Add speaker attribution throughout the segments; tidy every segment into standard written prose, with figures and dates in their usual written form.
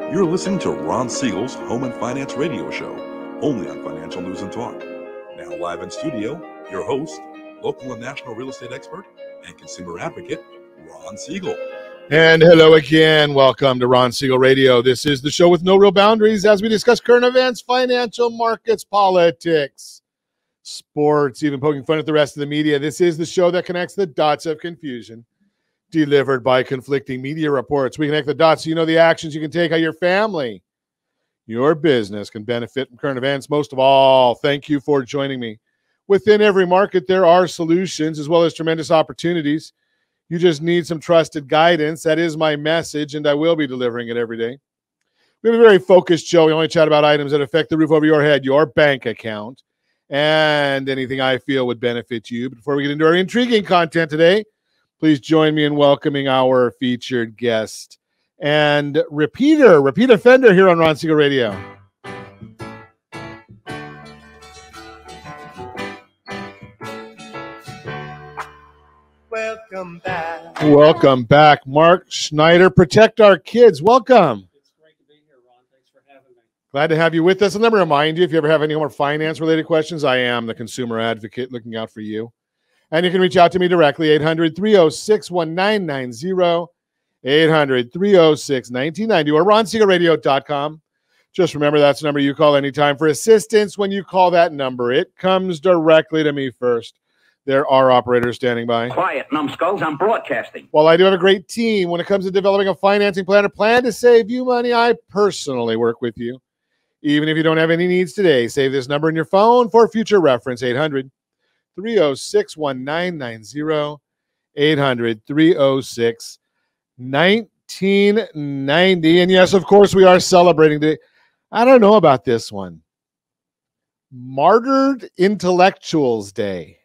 Speaker 1: You're listening to Ron Siegel's Home and Finance Radio Show, only on Financial News and Talk. Now live in studio, your host, local and national real estate expert and consumer advocate, Ron Siegel.
Speaker 2: And hello again. Welcome to Ron Siegel Radio. This is the show with no real boundaries as we discuss current events, financial markets, politics, sports, even poking fun at the rest of the media. This is the show that connects the dots of confusion delivered by conflicting media reports. We connect the dots so you know the actions you can take, how your family, your business can benefit from current events. Most of all, thank you for joining me. Within every market, there are solutions as well as tremendous opportunities. You just need some trusted guidance. That is my message, and I will be delivering it every day. We have a very focused show. We only chat about items that affect the roof over your head, your bank account, and anything I feel would benefit you. Before we get into our intriguing content today, please join me in welcoming our featured guest and repeat offender here on Ron Siegel Radio. Welcome back, Mark Shcneider. Protect our kids. Welcome.
Speaker 3: It's great to be here, Ron. Thanks for having me.
Speaker 2: Glad to have you with us. And let me remind you, if you ever have any more finance-related questions, I am the consumer advocate looking out for you. And you can reach out to me directly, 800-306-1990, 800-306-1990, or ronsiegelradio.com. Just remember that's the number you call anytime for assistance. When you call that number, it comes directly to me first. There are operators standing by.
Speaker 4: Quiet, numbskulls. I'm broadcasting.
Speaker 2: While I do have a great team when it comes to developing a financing plan or plan to save you money, I personally work with you. Even if you don't have any needs today, save this number in your phone for future reference, 800-306-1990, 800-306-1990. And yes, of course, we are celebrating today. I don't know about this one. Martyred Intellectuals Day.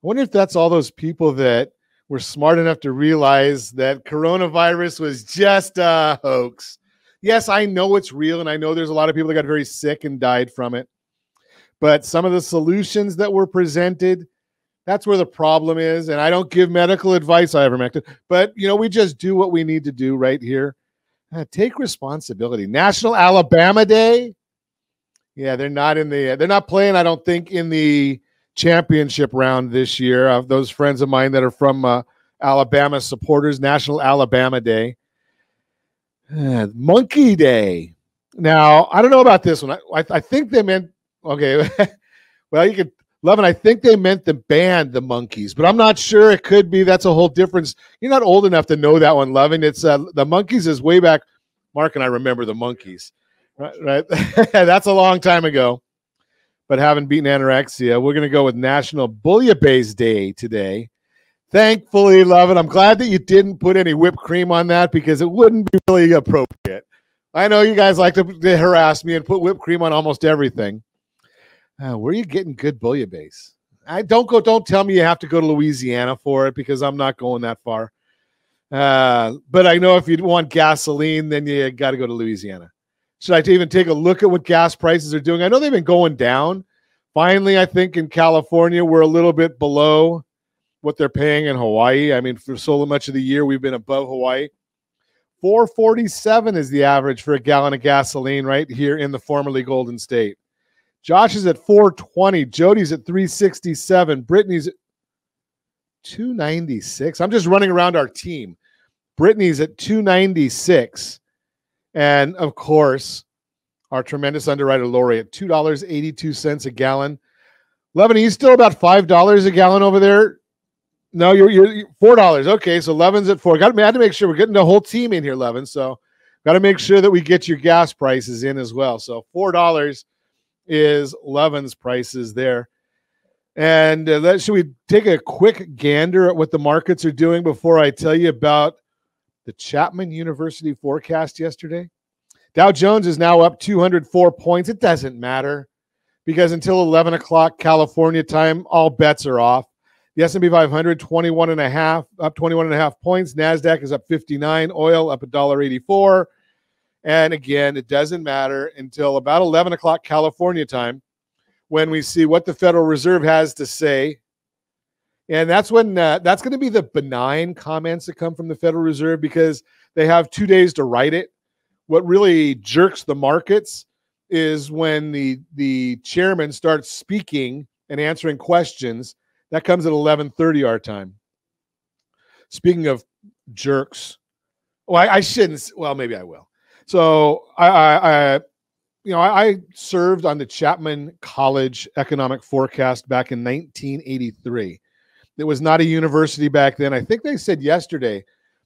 Speaker 2: I wonder if that's all those people that were smart enough to realize that coronavirus was just a hoax. Yes, I know it's real, and I know there's a lot of people that got very sick and died from it. But some of the solutions that were presented, that's where the problem is. And I don't give medical advice, but, we just do what we need to do right here. Take responsibility. National Alabama Day. Yeah, they're not playing, I don't think, in the championship round this year. Those friends of mine that are from Alabama supporters, National Alabama Day. Monkey Day. Now, I don't know about this one. I think they meant, okay, well, you could, Levin, I think they meant the band, the Monkees, but I'm not sure. It could be. That's a whole difference. You're not old enough to know that one, Levin. It's the Monkees is way back. Mark and I remember the Monkees, right? That's a long time ago. But haven't beaten anorexia. We're going to go with National Bouillabaisse Day today. Thankfully, Levin, I'm glad that you didn't put any whipped cream on that because it wouldn't be really appropriate. I know you guys like to harass me and put whipped cream on almost everything. Where are you getting good bouillabaisse? Don't tell me you have to go to Louisiana for it because I'm not going that far. But I know if you want gasoline, then you got to go to Louisiana. Should I even take a look at what gas prices are doing? I know they've been going down. Finally, I think in California, we're a little bit below what they're paying in Hawaii. I mean, for so much of the year, we've been above Hawaii. $4.47 is the average for a gallon of gasoline right here in the formerly Golden State. Josh is at $4.20. Jody's at $3.67. Brittany's at $2.96. I'm just running around our team. Brittany's at $2.96. And, of course, our tremendous underwriter, Lori, at $2.82 a gallon. Levin, are you still about $5 a gallon over there? No, you're $4. Okay, so Levin's at $4. I had to make sure we're getting the whole team in here, Levin. So got to make sure that we get your gas prices in as well. So $4 is Levin's prices there. And should we take a quick gander at what the markets are doing before I tell you about the Chapman University forecast yesterday? Dow Jones is now up 204 points. It doesn't matter because until 11 o'clock California time, all bets are off. The S&P 500, 21.5, up 21.5 points. NASDAQ is up 59. Oil up $1.84. And again, it doesn't matter until about 11 o'clock California time when we see what the Federal Reserve has to say. And that's when that's going to be the benign comments that come from the Federal Reserve because they have 2 days to write it. what really jerks the markets is when the chairman starts speaking and answering questions. That comes at 11:30 our time. Speaking of jerks, well, I shouldn't. Well, maybe I will. So I served on the Chapman College Economic Forecast back in 1983. It was not a university back then. I think they said yesterday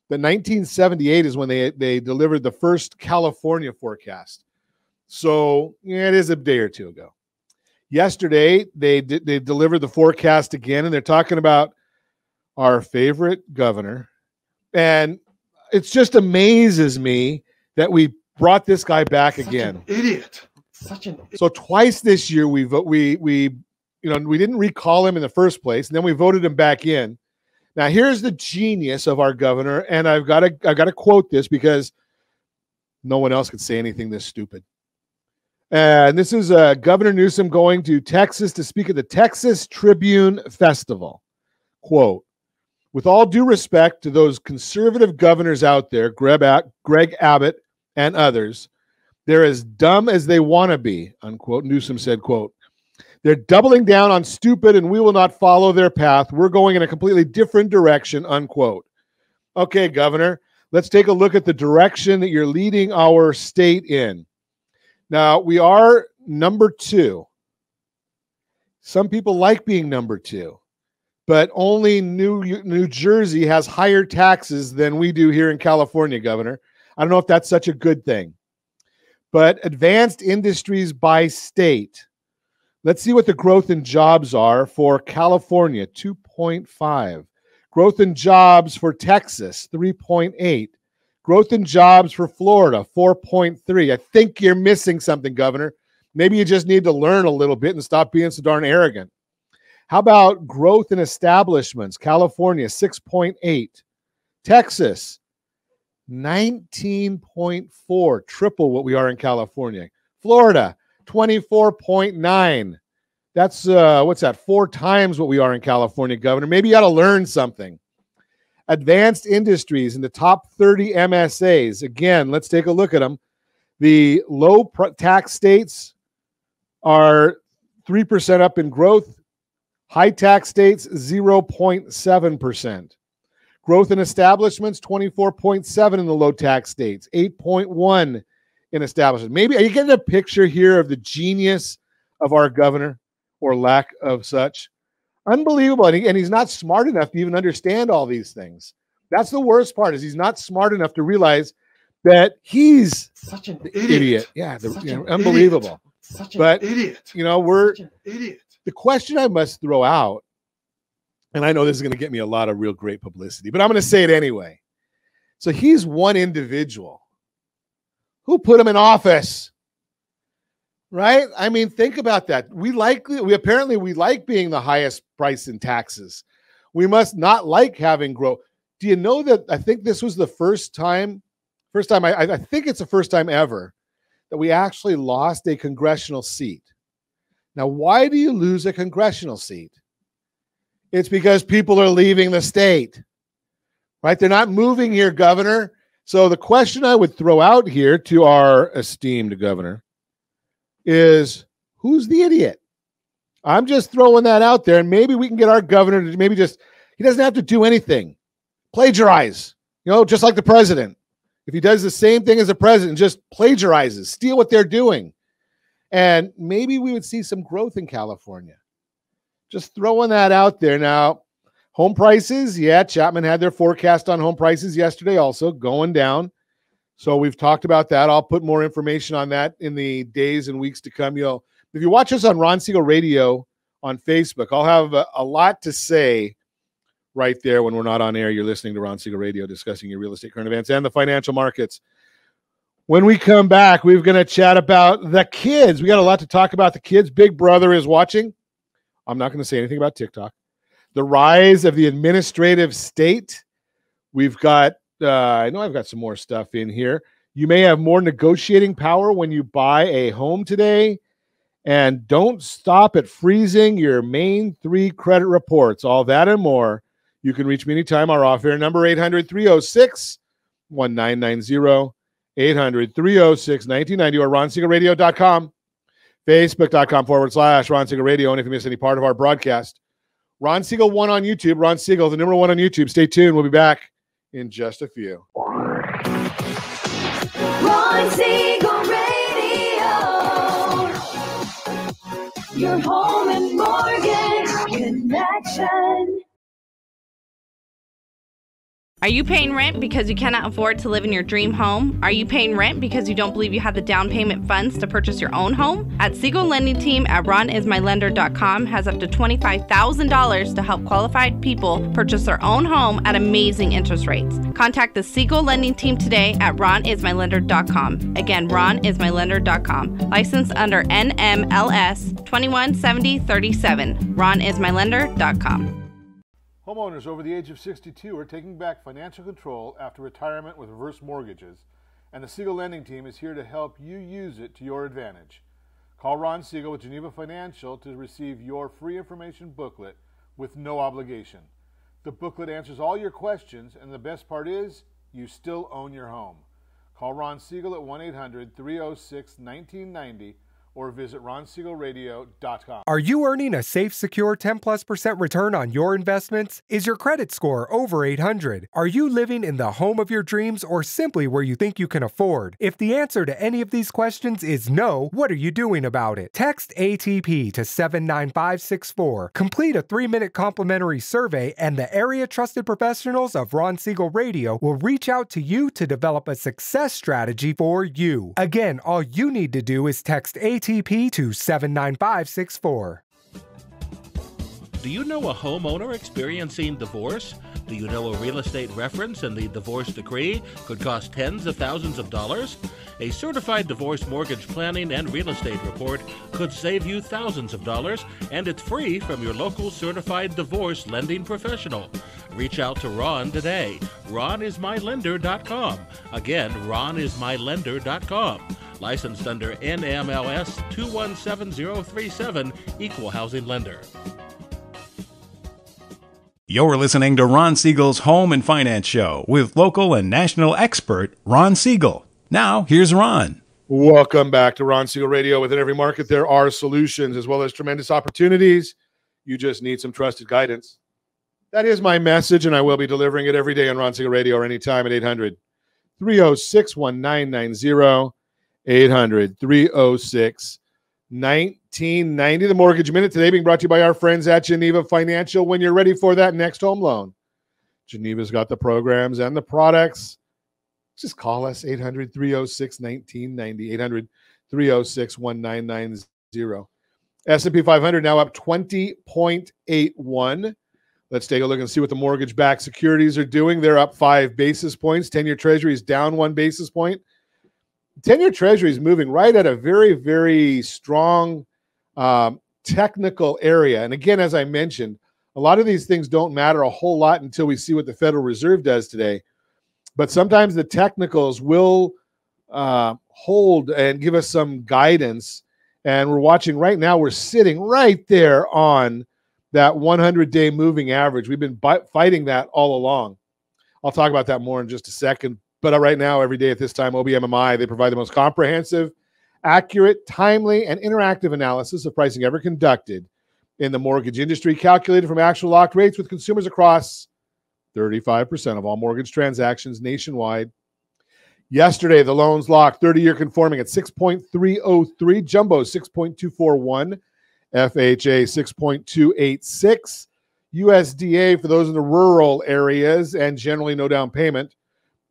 Speaker 2: that 1978 is when they delivered the first California forecast. So yeah, it is a day or two ago. Yesterday, they delivered the forecast again, and they're talking about our favorite governor. And it just amazes me that we brought this guy back again.
Speaker 5: Idiot.
Speaker 2: So twice this year we didn't recall him in the first place, and then we voted him back in. Now here's the genius of our governor, and I've got to quote this because no one else could say anything this stupid. And this is Governor Newsom going to Texas to speak at the Texas Tribune Festival. Quote, with all due respect to those conservative governors out there, Greg Abbott and others, they're as dumb as they want to be, unquote. Newsom said, quote, they're doubling down on stupid and we will not follow their path. We're going in a completely different direction, unquote. Okay, Governor, let's take a look at the direction that you're leading our state in. Now, we are number 2. Some people like being number 2, but only New Jersey has higher taxes than we do here in California, Governor. I don't know if that's such a good thing. But advanced industries by state. Let's see what the growth in jobs are for California, 2.5. Growth in jobs for Texas, 3.8. Growth in jobs for Florida, 4.3. I think you're missing something, Governor. Maybe you just need to learn a little bit and stop being so darn arrogant. How about growth in establishments? California, 6.8. Texas, 19.4, triple what we are in California. Florida, 24.9. That's, what's that, 4 times what we are in California, Governor. Maybe you got to learn something. Advanced industries in the top 30 MSAs. Again, let's take a look at them. The low tax states are 3% up in growth. High tax states, 0.7%. Growth in establishments, 24.7 in the low tax states, 8.1 in establishments. Maybe, are you getting a picture here of the genius of our governor or lack of such? Unbelievable. And he's not smart enough to even understand all these things. That's the worst part, is he's not smart enough to realize that he's
Speaker 5: such an
Speaker 2: idiot. Yeah, unbelievable.
Speaker 5: Such
Speaker 2: an
Speaker 5: idiot.
Speaker 2: We're
Speaker 5: such an idiot.
Speaker 2: The question I must throw out, and I know this is going to get me a lot of real great publicity, but I'm going to say it anyway. So he's one individual. Who put him in office? Right? I mean, think about that. We apparently like being the highest price in taxes. We must not like having growth. Do you know that I think this was the first time, I think it's the first time ever that we actually lost a congressional seat. Now, why do you lose a congressional seat? It's because people are leaving the state, right? They're not moving here, Governor. So the question I would throw out here to our esteemed governor is, who's the idiot? I'm just throwing that out there, and maybe we can get our governor to maybe just, he doesn't have to do anything. Plagiarize, just like the president. If he does the same thing as the president, just plagiarizes, steal what they're doing. And maybe we would see some growth in California. Just throwing that out there. Now, home prices, yeah, Chapman had their forecast on home prices yesterday also, going down. So we've talked about that. I'll put more information on that in the days and weeks to come. If you watch us on Ron Siegel Radio on Facebook, I'll have a lot to say right there when we're not on air. You're listening to Ron Siegel Radio, discussing your real estate current events and the financial markets. When we come back, we're going to chat about the kids. We got a lot to talk about the kids. Big Brother is watching. I'm not going to say anything about TikTok. The rise of the administrative state. We've got, I know I've got some more stuff in here. You may have more negotiating power when you buy a home today. And don't stop at freezing your main 3 credit reports. All that and more. You can reach me anytime. Our off-air number, 800-306-1990. 800-306-1990 or ronsiegelradio.com, facebook.com/Ron Siegel Radio. And if you miss any part of our broadcast, Ron Siegel 1 on YouTube. Ron Siegel, the number 1 on YouTube. Stay tuned. We'll be back in just a few.
Speaker 5: Ron Siegel Radio, your home and mortgage connection.
Speaker 6: Are you paying rent because you cannot afford to live in your dream home? Are you paying rent because you don't believe you have the down payment funds to purchase your own home? At Siegel Lending Team at ronismylender.com has up to $25,000 to help qualified people purchase their own home at amazing interest rates. Contact the Siegel Lending Team today at ronismylender.com. Again, ronismylender.com. Licensed under NMLS 217037. ronismylender.com.
Speaker 2: Homeowners over the age of 62 are taking back financial control after retirement with reverse mortgages, and the Siegel Lending Team is here to help you use it to your advantage. Call Ron Siegel with Geneva Financial to receive your free information booklet with no obligation. The booklet answers all your questions, and the best part is, you still own your home. Call Ron Siegel at 1-800-306-1990 or visit ronsiegelradio.com.
Speaker 7: Are you earning a safe, secure 10+% return on your investments? Is your credit score over 800? Are you living in the home of your dreams or simply where you think you can afford? If the answer to any of these questions is no, what are you doing about it? Text ATP to 79564. Complete a 3-minute complimentary survey, and the area trusted professionals of Ron Siegel Radio will reach out to you to develop a success strategy for you. Again, all you need to do is text ATP to 79564.
Speaker 8: Do you know a homeowner experiencing divorce? Do you know a real estate reference and the divorce decree could cost tens of thousands of dollars? A certified divorce mortgage planning and real estate report could save you thousands of dollars, and it's free from your local certified divorce lending professional. Reach out to Ron today. ronismylender.com. Again, ronismylender.com. Licensed under NMLS 217037, Equal Housing Lender.
Speaker 9: You're listening to Ron Siegel's Home and Finance Show with local and national expert Ron Siegel. Now, here's Ron.
Speaker 2: Welcome back to Ron Siegel Radio. Within every market, there are solutions as well as tremendous opportunities. You just need some trusted guidance. That is my message, and I will be delivering it every day on Ron Siegel Radio or anytime at 800-306-1990. 800-306-1990. The Mortgage Minute today being brought to you by our friends at Geneva Financial. When you're ready for that next home loan, Geneva's got the programs and the products. Just call us, 800-306-1990, 800-306-1990. S&P 500 now up 20.81. Let's take a look and see what the mortgage-backed securities are doing. They're up 5 basis points. 10-year Treasury is down 1 basis point. 10-year Treasury is moving right at a very, very strong technical area. And again, as I mentioned, a lot of these things don't matter a whole lot until we see what the Federal Reserve does today. But sometimes the technicals will hold and give us some guidance. And we're watching right now, we're sitting right there on that 100-day moving average. We've been fighting that all along. I'll talk about that more in just a second. But right now, every day at this time, OBMMI, they provide the most comprehensive, accurate, timely, and interactive analysis of pricing ever conducted in the mortgage industry, calculated from actual locked rates with consumers across 35% of all mortgage transactions nationwide. Yesterday, the loans locked 30-year conforming at 6.303, jumbo 6.241, FHA 6.286, USDA for those in the rural areas and generally no down payment.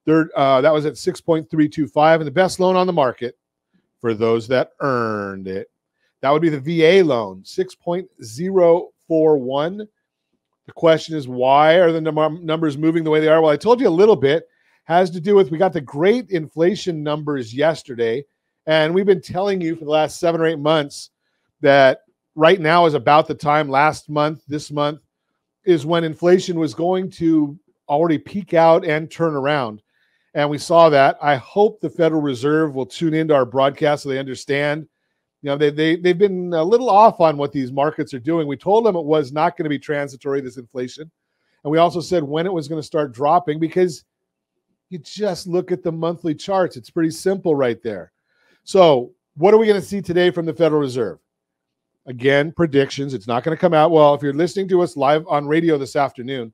Speaker 2: That was at 6.325, and the best loan on the market for those that earned it. That would be the VA loan, 6.041. The question is, why are the numbers moving the way they are? Well, I told you a little bit. Has to do with, we got the great inflation numbers yesterday, and we've been telling you for the last 7 or 8 months that right now is about the time, last month, this month, is when inflation was going to already peak out and turn around. And we saw that. I hope the Federal Reserve will tune into our broadcast so they understand. You know, they've been a little off on what these markets are doing. We told them it was not going to be transitory, this inflation. And we also said when it was going to start dropping, because You just look at the monthly charts. It's pretty simple right there. So what are we going to see today from the Federal Reserve? Again, predictions. It's not going to come out. Well, if you're listening to us live on radio this afternoon,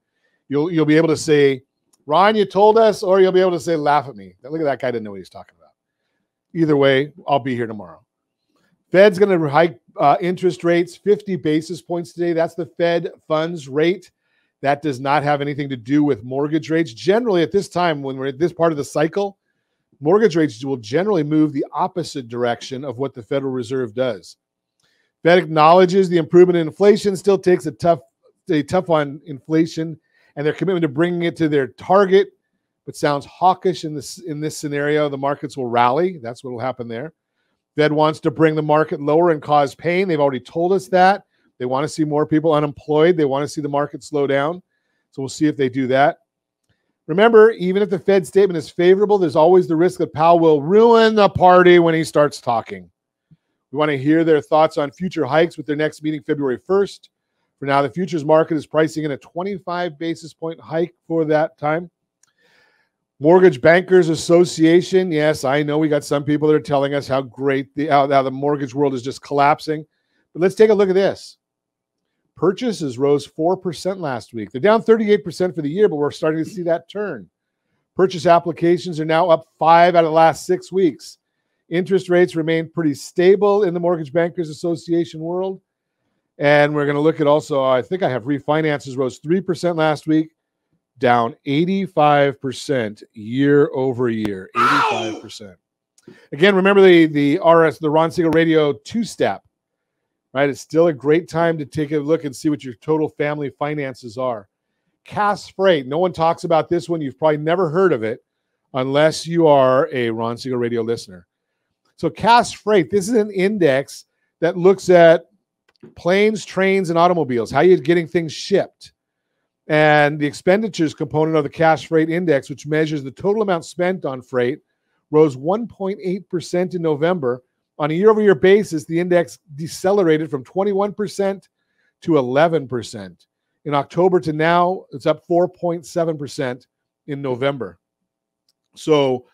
Speaker 2: you'll be able to say, Ron, you told us, or you'll be able to say, laugh at me. Look at that guy, didn't know what he's talking about. Either way, I'll be here tomorrow. Fed's going to hike interest rates 50 basis points today. That's the Fed funds rate. That does not have anything to do with mortgage rates. Generally, at this time, when we're at this part of the cycle, mortgage rates will generally move the opposite direction of what the Federal Reserve does. Fed acknowledges the improvement in inflation, still takes a tough on inflation and their commitment to bringing it to their target, but sounds hawkish in this scenario. The markets will rally. That's what will happen there. Fed wants to bring the market lower and cause pain. They've already told us that. They want to see more people unemployed. They want to see the market slow down. So we'll see if they do that. Remember, even if the Fed statement is favorable, there's always the risk that Powell will ruin the party when he starts talking. We want to hear their thoughts on future hikes with their next meeting February 1st. For now, the futures market is pricing in a 25 basis point hike for that time. Mortgage Bankers Association. Yes, I know we got some people that are telling us how great how the mortgage world is just collapsing. But let's take a look at this. Purchases rose 4% last week. They're down 38% for the year, but we're starting to see that turn. Purchase applications are now up 5 out of the last 6 weeks. Interest rates remain pretty stable in the Mortgage Bankers Association world. And we're going to look at also, I think I have refinances rose 3% last week, down 85% year over year, 85%. Again, remember the Ron Siegel Radio 2-step, right? It's still a great time to take a look and see what your total family finances are. Cass Freight, no one talks about this one. You've probably never heard of it unless you are a Ron Siegel Radio listener. So Cass Freight, this is an index that looks at planes, trains, and automobiles, how you're getting things shipped. And the expenditures component of the Cass Freight Index, which measures the total amount spent on freight, rose 1.8% in November. On a year-over-year basis, the index decelerated from 21% to 11%. In October to now, it's up 4.7% in November. So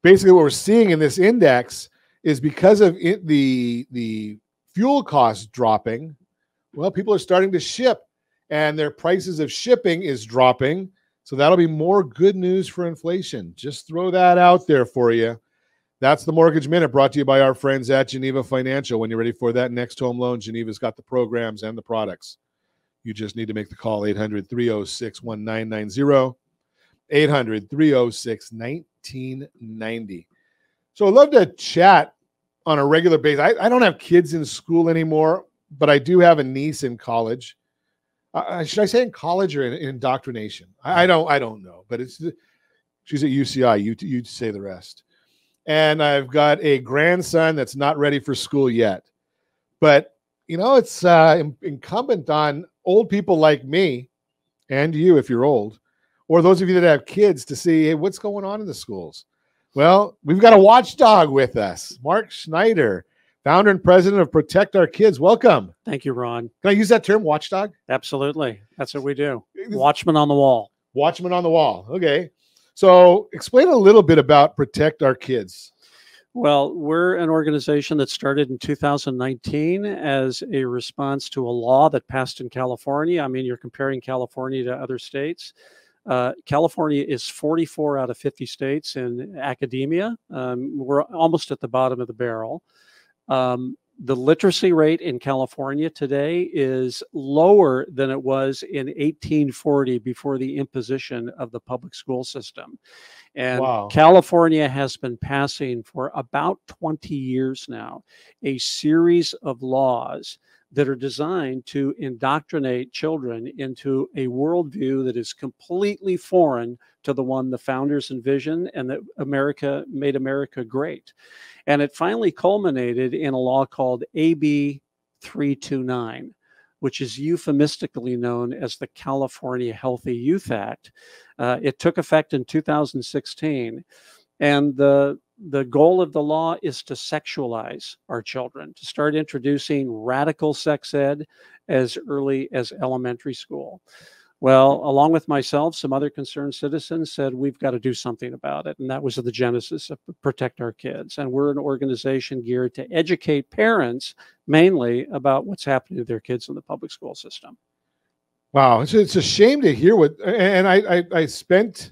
Speaker 2: basically what we're seeing in this index is because of the fuel costs dropping, well, people are starting to ship and their prices of shipping is dropping. So that'll be more good news for inflation. Just throw that out there for you. That's the Mortgage Minute brought to you by our friends at Geneva Financial. When you're ready for that next home loan, Geneva's got the programs and the products. You just need to make the call, 800-306-1990, 800-306-1990. So I'd love to chat on a regular basis. I don't have kids in school anymore, but I do have a niece in college. Should I say in college or in indoctrination? I don't know, but she's at UCI. You say the rest. And I've got a grandson that's not ready for school yet. But, it's incumbent on old people like me and you, if you're old, or those of you that have kids, to see, hey, what's going on in the schools? Well, we've got a watchdog with us, Mark Shcneider, founder and president of Protect Our Kids. Welcome.
Speaker 3: Thank you, Ron.
Speaker 2: Can I use that term, watchdog?
Speaker 3: Absolutely. That's what we do. Watchman on the wall.
Speaker 2: Watchman on the wall. Okay. So explain a little bit about Protect Our Kids.
Speaker 3: Well, we're an organization that started in 2019 as a response to a law that passed in California. I mean, you're comparing California to other states. California is 44 out of 50 states in academia. We're almost at the bottom of the barrel. The literacy rate in California today is lower than it was in 1840 before the imposition of the public school system. And wow. California has been passing for about 20 years now a series of laws that are designed to indoctrinate children into a worldview that is completely foreign to the one the founders envisioned and that made America great. And it finally culminated in a law called AB 329, which is euphemistically known as the California Healthy Youth Act. It took effect in 2016. And the goal of the law is to sexualize our children, to start introducing radical sex ed as early as elementary school. Well, along with myself, some other concerned citizens said we've got to do something about it. And that was the genesis of Protect Our Kids. And we're an organization geared to educate parents mainly about what's happening to their kids in the public school system.
Speaker 2: Wow, it's a shame to hear what. And I spent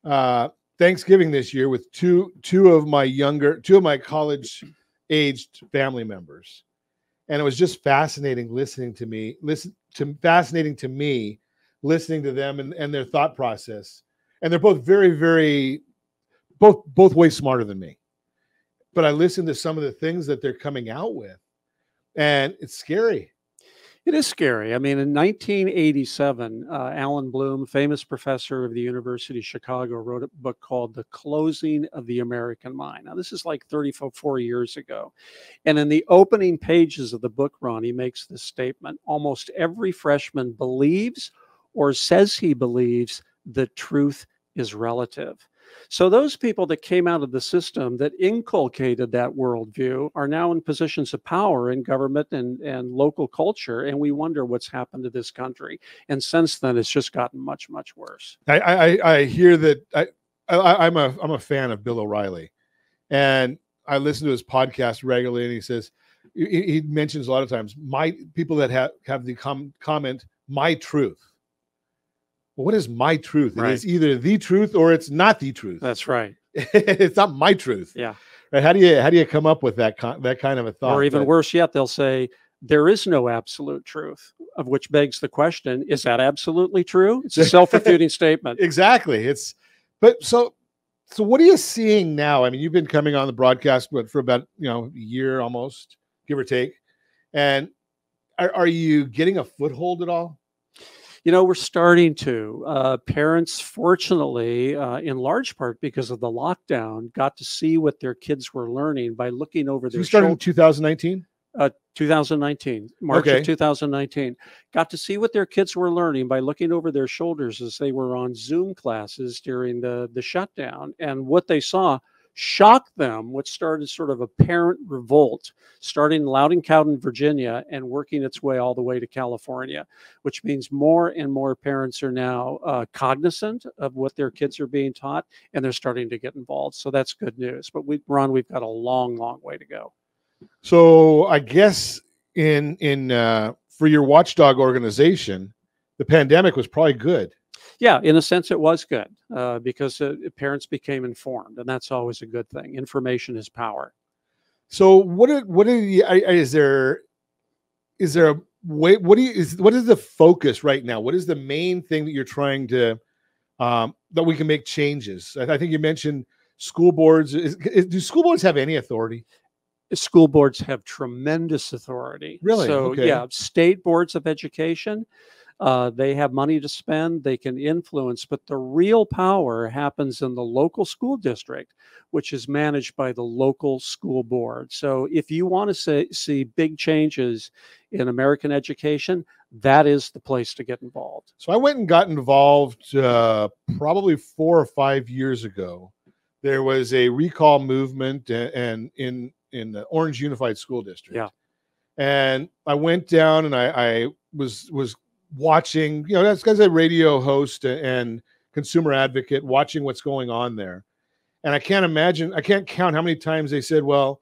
Speaker 2: Thanksgiving this year with two of my college aged family members, and it was just fascinating listening to me listening to them and their thought process. And they're both very both way smarter than me, but I listened to some of the things that they're coming out with, and it's scary.
Speaker 3: It is scary. I mean, in 1987, Alan Bloom, famous professor of the University of Chicago, wrote a book called The Closing of the American Mind. Now, this is like 34 years ago. And in the opening pages of the book, Ron, he makes this statement: almost every freshman believes or says he believes that truth is relative. So those people that came out of the system that inculcated that worldview are now in positions of power in government and local culture. And we wonder what's happened to this country. And since then, it's just gotten much, much worse.
Speaker 2: I hear that. I'm a fan of Bill O'Reilly, and I listen to his podcast regularly. And he says, he mentions a lot of times people that have the comment, my truth. Well, what is my truth? Right. It is either the truth or it's not the truth.
Speaker 3: That's right.
Speaker 2: It's not my truth.
Speaker 3: Yeah.
Speaker 2: Right. How do you come up with that kind of a thought?
Speaker 3: Or even worse yet, they'll say there is no absolute truth, of which begs the question: is that absolutely true? It's a self-refuting statement.
Speaker 2: Exactly. So what are you seeing now? I mean, you've been coming on the broadcast for about a year almost, give or take, and are you getting a foothold at all?
Speaker 3: We're starting to. Parents, fortunately, in large part because of the lockdown, got to see what their kids were learning by looking over their
Speaker 2: shoulder. You started in 2019?
Speaker 3: 2019, March of 2019. Got to see what their kids were learning by looking over their shoulders as they were on Zoom classes during the shutdown. And what they saw shocked them, which started sort of a parent revolt, starting in Loudoun-Cowden, Virginia, and working its way all the way to California, which means more and more parents are now cognizant of what their kids are being taught, and they're starting to get involved. So that's good news. But Ron, we've got a long, long way to go.
Speaker 2: So I guess in for your watchdog organization, the pandemic was probably good.
Speaker 3: Yeah, in a sense, it was good because parents became informed, and that's always a good thing. Information is power.
Speaker 2: So what is there a way? What is the focus right now? What is the main thing that you're trying to that we can make changes? I think you mentioned school boards. Do school boards have any authority?
Speaker 3: School boards have tremendous authority.
Speaker 2: Really?
Speaker 3: So yeah, state boards of education. They have money to spend, they can influence, but the real power happens in the local school district, which is managed by the local school board. So if you want to see big changes in American education, that is the place to get involved.
Speaker 2: So I went and got involved probably 4 or 5 years ago. There was a recall movement and in the Orange Unified School District.
Speaker 3: Yeah.
Speaker 2: And I went down and I was watching, that's because a radio host and consumer advocate, watching what's going on there. And I can't count how many times they said, well,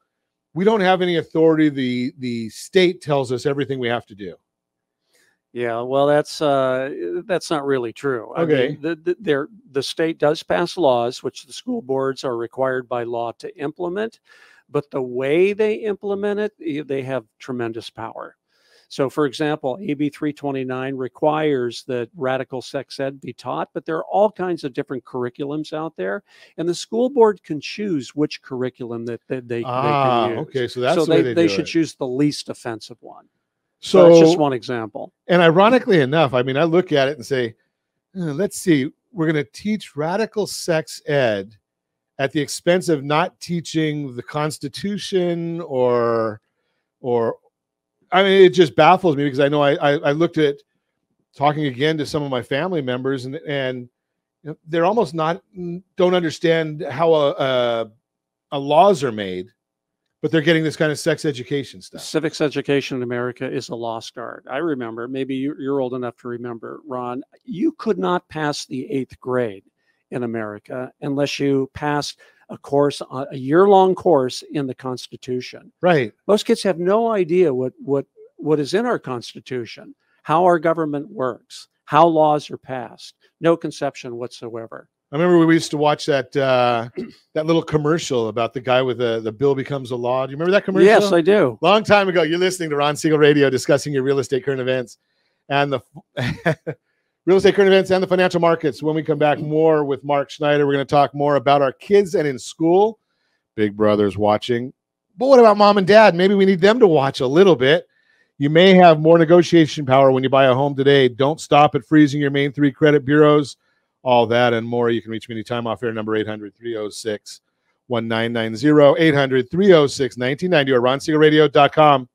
Speaker 2: we don't have any authority. The state tells us everything we have to do.
Speaker 3: Yeah, well, that's not really true.
Speaker 2: Okay.
Speaker 3: I mean, the state does pass laws, which the school boards are required by law to implement, but the way they implement it, they have tremendous power. So, for example, AB 329 requires that radical sex ed be taught, but there are all kinds of different curriculums out there, and the school board can choose which curriculum that they can use.
Speaker 2: Okay, so that's the way
Speaker 3: they should choose the least offensive one.
Speaker 2: So
Speaker 3: that's just one example.
Speaker 2: And ironically enough, I mean, I look at it and say, let's see, we're going to teach radical sex ed at the expense of not teaching the Constitution or I mean, it just baffles me because I know I looked at talking again to some of my family members and they're almost don't understand how laws are made but they're getting this kind of sex education stuff.
Speaker 3: Civics education in America is a lost art. I remember, maybe you're old enough to remember, Ron, you could not pass the 8th grade in America unless you passed a course, a year-long course in the Constitution.
Speaker 2: Right.
Speaker 3: Most kids have no idea what is in our Constitution, how our government works, how laws are passed. No conception whatsoever.
Speaker 2: I remember we used to watch that that little commercial about the guy with the bill becomes a law. Do you remember that commercial?
Speaker 3: Yes, I do.
Speaker 2: Long time ago. You're listening to Ron Siegel Radio, discussing your real estate current events and the real estate current events and the financial markets. When we come back, more with Mark Shcneider. We're going to talk more about our kids and in school. Big Brother's watching. But what about mom and dad? Maybe we need them to watch a little bit. You may have more negotiation power when you buy a home today. Don't stop at freezing your main 3 credit bureaus. All that and more. You can reach me anytime off air, number 800-306-1990, 800-306-1990, or ronsiegelradio.com,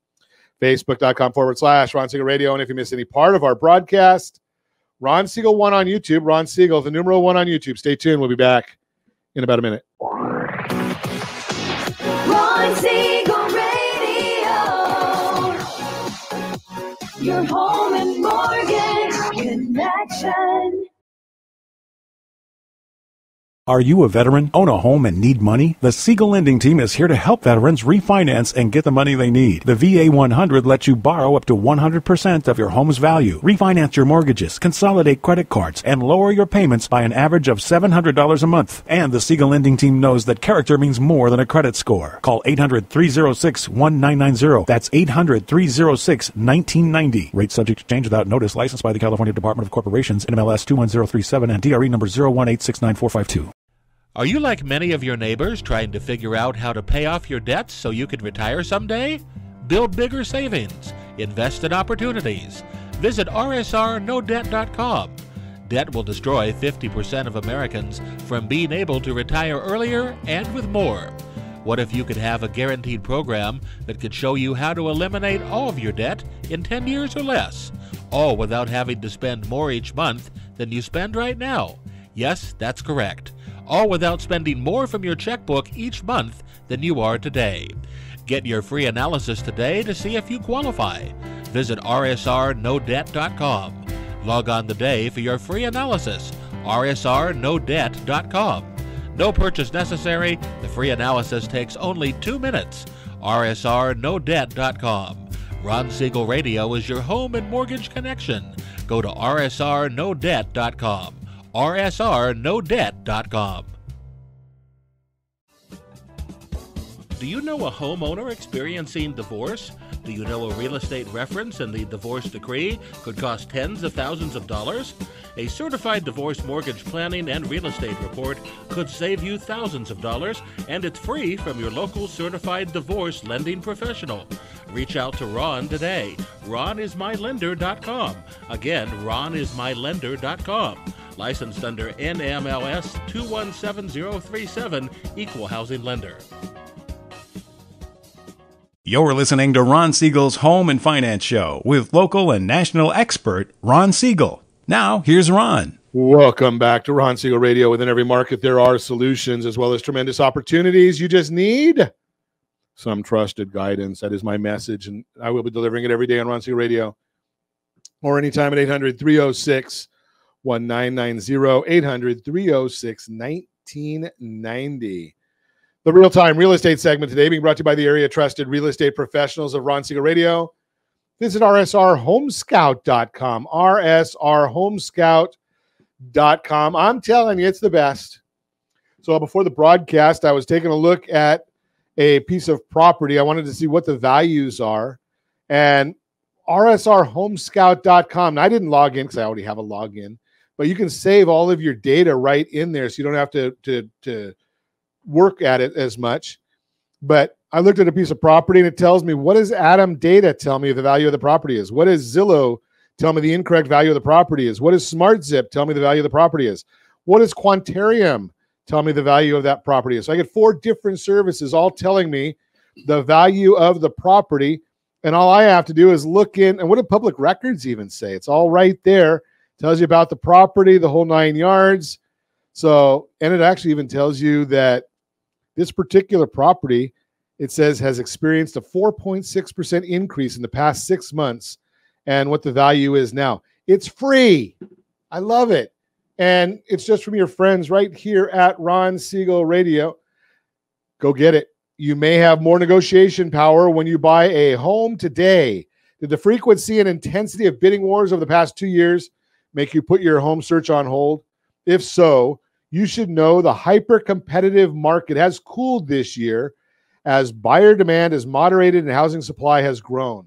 Speaker 2: facebook.com/Ron Siegel Radio. And if you miss any part of our broadcast, Ron Siegel 1 on YouTube, Ron Siegel, the numeral 1 on YouTube. Stay tuned. We'll be back in about a minute.
Speaker 5: Ron Siegel Radio, your home and mortgage connection.
Speaker 9: Are you a veteran, own a home, and need money? The Siegel Lending Team is here to help veterans refinance and get the money they need. The VA 100 lets you borrow up to 100% of your home's value, refinance your mortgages, consolidate credit cards, and lower your payments by an average of $700 a month. And the Siegel Lending Team knows that character means more than a credit score. Call 800-306-1990. That's 800-306-1990. Rate subject to change without notice. Licensed by the California Department of Corporations, NMLS 21037, and DRE number 018694552.
Speaker 8: Are you like many of your neighbors trying to figure out how to pay off your debts so you can retire someday? Build bigger savings. Invest in opportunities. Visit rsrnodebt.com. Debt will destroy 50% of Americans from being able to retire earlier and with more. What if you could have a guaranteed program that could show you how to eliminate all of your debt in 10 years or less, all without having to spend more each month than you spend right now? Yes, that's correct. All without spending more from your checkbook each month than you are today. Get your free analysis today to see if you qualify. Visit rsrnodebt.com. Log on today for your free analysis. rsrnodebt.com. No purchase necessary. The free analysis takes only 2 minutes. rsrnodebt.com. Ron Siegel Radio is your home and mortgage connection. Go to rsrnodebt.com. rsrnodebt.com. Do you know a homeowner experiencing divorce? Do you know a real estate reference and the divorce decree could cost tens of thousands of dollars? A certified divorce mortgage planning and real estate report could save you thousands of dollars, and it's free from your local certified divorce lending professional. Reach out to Ron today. RonIsMyLender.com. Again, RonIsMyLender.com. Licensed under NMLS 217037, Equal Housing Lender.
Speaker 9: You're listening to Ron Siegel's Home and Finance Show with local and national expert Ron Siegel. Now, here's Ron.
Speaker 2: Welcome back to Ron Siegel Radio. Within every market, there are solutions as well as tremendous opportunities. You just need some trusted guidance. That is my message, and I will be delivering it every day on Ron Siegel Radio or anytime at 800-306-1990, 800-306-1990. The real-time real estate segment today being brought to you by the area trusted real estate professionals of Ron Siegel Radio. Visit rsrhomescout.com, rsrhomescout.com. I'm telling you, it's the best. So before the broadcast, I was taking a look at a piece of property. I wanted to see what the values are. And rsrhomescout.com. I didn't log in because I already have a login, but you can save all of your data right in there, so you don't have to work at it as much. But I looked at a piece of property and it tells me, what does Adam Data tell me the value of the property is? What does Zillow tell me the incorrect value of the property is? What does SmartZip tell me the value of the property is? What does Quantarium tell me the value of that property is? So I get 4 different services all telling me the value of the property. And all I have to do is look in, and what do public records even say? It's all right there. It tells you about the property, the whole 9 yards. So, and it actually even tells you that this particular property it says has experienced a 4.6% increase in the past 6 months, and what the value is now. It's free. I love it. And it's just from your friends right here at Ron Siegel Radio. Go get it. You may have more negotiation power when you buy a home today. Did the frequency and intensity of bidding wars over the past 2 years make you put your home search on hold? If so, you should know the hyper-competitive market has cooled this year as buyer demand has moderated and housing supply has grown.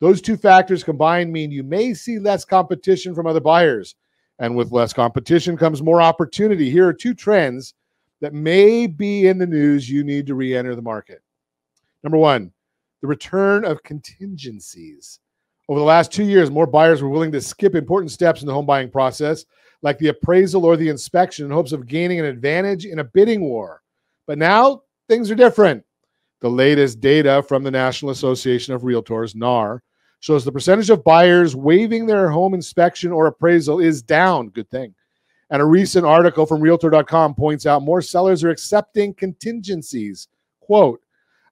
Speaker 2: Those two factors combined mean you may see less competition from other buyers. And with less competition comes more opportunity. Here are two trends that may be in the news you need to re-enter the market. Number one, the return of contingencies. Over the last 2 years, more buyers were willing to skip important steps in the home buying process, like the appraisal or the inspection, in hopes of gaining an advantage in a bidding war. But now things are different. The latest data from the National Association of Realtors, NAR, shows the percentage of buyers waiving their home inspection or appraisal is down. Good thing. And a recent article from Realtor.com points out more sellers are accepting contingencies. Quote,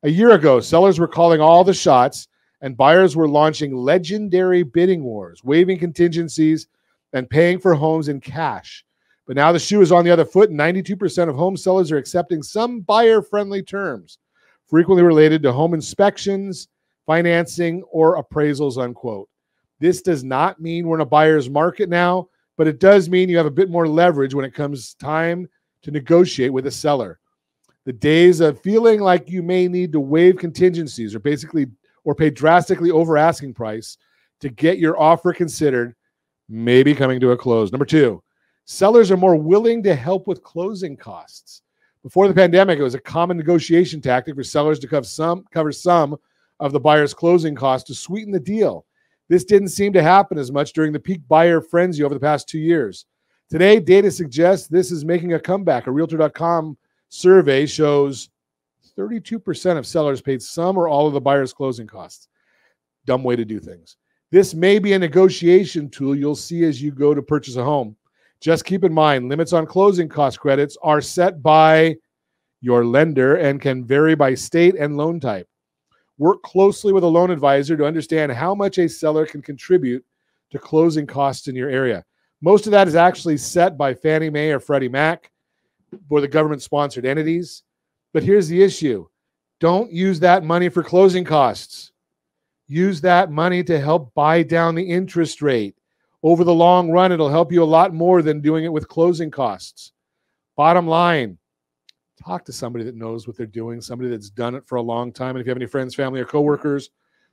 Speaker 2: a year ago, sellers were calling all the shots and buyers were launching legendary bidding wars, waiving contingencies and paying for homes in cash. But now the shoe is on the other foot, and 92% of home sellers are accepting some buyer-friendly terms, frequently related to home inspections, financing, or appraisals, unquote. This does not mean we're in a buyer's market now, but it does mean you have a bit more leverage when it comes time to negotiate with a seller. The days of feeling like you may need to waive contingencies or pay drastically over asking price to get your offer considered may be coming to a close. Number two, sellers are more willing to help with closing costs. Before the pandemic, it was a common negotiation tactic for sellers to cover some of the buyer's closing costs to sweeten the deal. This didn't seem to happen as much during the peak buyer frenzy over the past 2 years. Today, data suggests this is making a comeback. A Realtor.com survey shows 32% of sellers paid some or all of the buyer's closing costs. Dumb way to do things. This may be a negotiation tool you'll see as you go to purchase a home. Just keep in mind, limits on closing cost credits are set by your lender and can vary by state and loan type. Work closely with a loan advisor to understand how much a seller can contribute to closing costs in your area. Most of that is actually set by Fannie Mae or Freddie Mac or the government-sponsored entities. But here's the issue. Don't use that money for closing costs. Use that money to help buy down the interest rate. Over the long run, it'll help you a lot more than doing it with closing costs. Bottom line, talk to somebody that knows what they're doing, somebody that's done it for a long time. And if you have any friends, family, or coworkers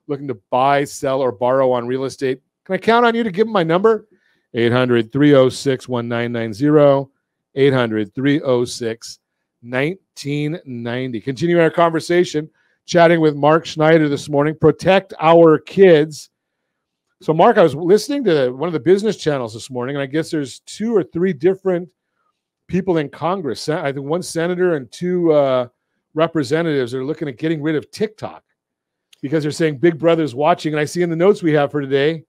Speaker 2: looking to buy, sell, or borrow on real estate, can I count on you to give them my number? 800-306-1990, 800-306-1990. Continuing our conversation, chatting with Mark Shcneider this morning, Protect Our Kids. So, Mark, I was listening to one of the business channels this morning, and I guess there's 2 or 3 different people in Congress. I think 1 senator and 2 representatives are looking at getting rid of TikTok because they're saying Big Brother's watching. And I see in the notes we have for today,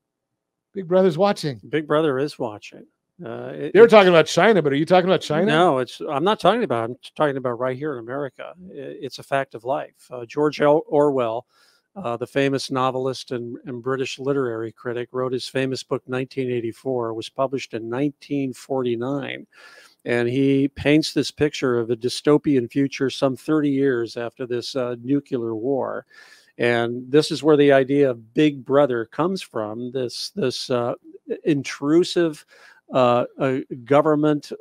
Speaker 2: Big Brother's watching.
Speaker 3: Big Brother is watching.
Speaker 2: They were talking about China, but are you talking about China?
Speaker 3: No, I'm not talking about it. I'm talking about right here in America. It's a fact of life. George Orwell, the famous novelist and British literary critic, wrote his famous book 1984. It was published in 1949. And he paints this picture of a dystopian future some 30 years after this nuclear war. And this is where the idea of Big Brother comes from, this intrusive government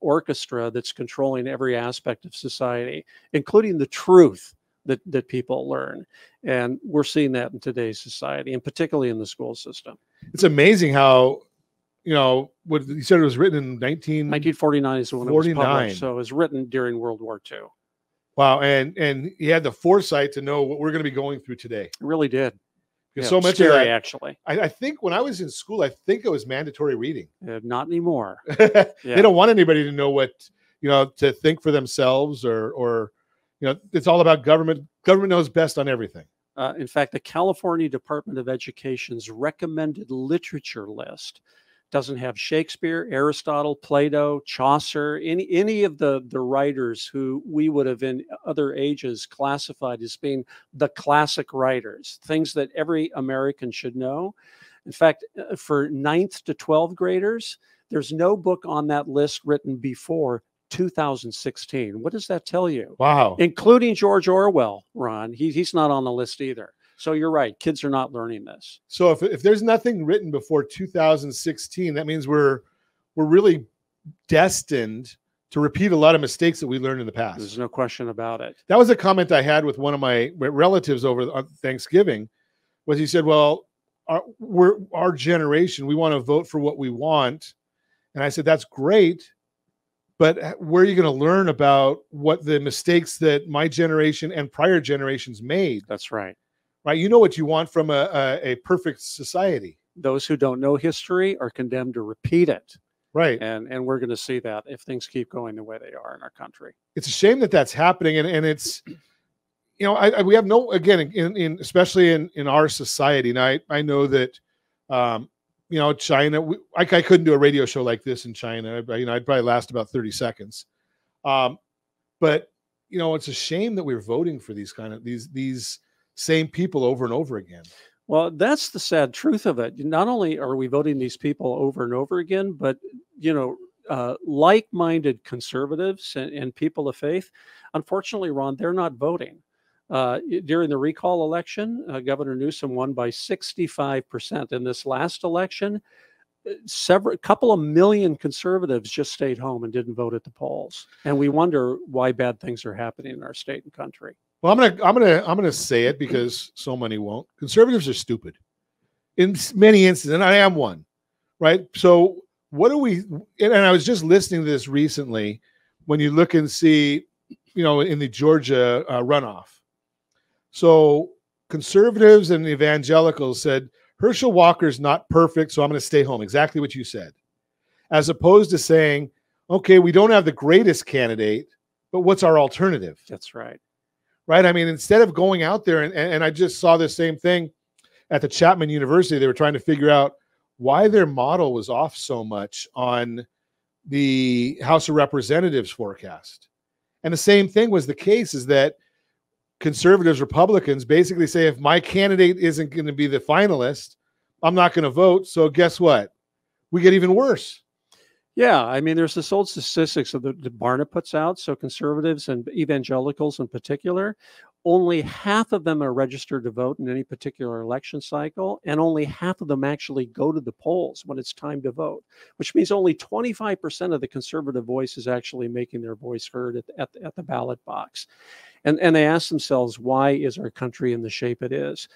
Speaker 3: orchestra that's controlling every aspect of society, including the truth that people learn. And we're seeing that in today's society, and particularly in the school system.
Speaker 2: It's amazing how, what you said it was written in
Speaker 3: 1949 is when it was published. So it was written during World War II.
Speaker 2: Wow. And he had the foresight to know what we're going to be going through today.
Speaker 3: It really did.
Speaker 2: Because so much
Speaker 3: scary,
Speaker 2: of that,
Speaker 3: actually.
Speaker 2: I think when I was in school, I think it was mandatory reading.
Speaker 3: Not anymore.
Speaker 2: They don't want anybody to know what, to think for themselves or it's all about government. Government knows best on everything.
Speaker 3: In fact, the California Department of Education's recommended literature list doesn't have Shakespeare, Aristotle, Plato, Chaucer, any of the writers who we would have in other ages classified as being the classic writers, things that every American should know. In fact, for 9th to 12th graders, there's no book on that list written before 2016. What does that tell you?
Speaker 2: Wow.
Speaker 3: Including George Orwell, Ron. He's not on the list either. So you're right. Kids are not learning this.
Speaker 2: So if there's nothing written before 2016, that means we're really destined to repeat a lot of mistakes that we learned in the past.
Speaker 3: There's no question about it.
Speaker 2: That was a comment I had with one of my relatives over Thanksgiving, was he said, well, our generation, we want to vote for what we want. And I said, that's great. But where are you going to learn about what the mistakes that my generation and prior generations made?
Speaker 3: That's right.
Speaker 2: Right. You know what you want from a perfect society.
Speaker 3: Those who don't know history are condemned to repeat it.
Speaker 2: Right.
Speaker 3: And we're going to see that if things keep going the way they are in our country. It's
Speaker 2: a shame that that's happening. And it's, you know, we have no, again, in especially in our society. And I know that, you know, China, I couldn't do a radio show like this in China. You know, I'd probably last about 30 seconds. But, you know, it's a shame that we're voting for these same people over and over again.
Speaker 3: Well, that's the sad truth of it. Not only are we voting these people over and over again, but, you know, like-minded conservatives and people of faith, unfortunately, Ron, they're not voting. During the recall election, Governor Newsom won by 65%. In this last election, a couple of million conservatives just stayed home and didn't vote at the polls. And we wonder why bad things are happening in our state and country.
Speaker 2: Well, I'm gonna say it because so many won't. Conservatives are stupid in many instances, and I am one, right? So what do we? And I was just listening to this recently. When you look and see, you know, in the Georgia runoff, so conservatives and evangelicals said Herschel Walker's not perfect, so I'm going to stay home. Exactly what you said, as opposed to saying, okay, we don't have the greatest candidate, but what's our alternative?
Speaker 3: That's right.
Speaker 2: Right. I mean, instead of going out there and I just saw the same thing at the Chapman University, they were trying to figure out why their model was off so much on the House of Representatives forecast. And the same thing was the case, is that conservatives, Republicans basically say, if my candidate isn't going to be the finalist, I'm not going to vote. So guess what? We get even worse.
Speaker 3: Yeah, I mean, there's this old statistics that Barna puts out. So conservatives and evangelicals in particular, only half of them are registered to vote in any particular election cycle, and only half of them actually go to the polls when it's time to vote, which means only 25% of the conservative voice is actually making their voice heard at the ballot box. And they ask themselves, why is our country in the shape it is?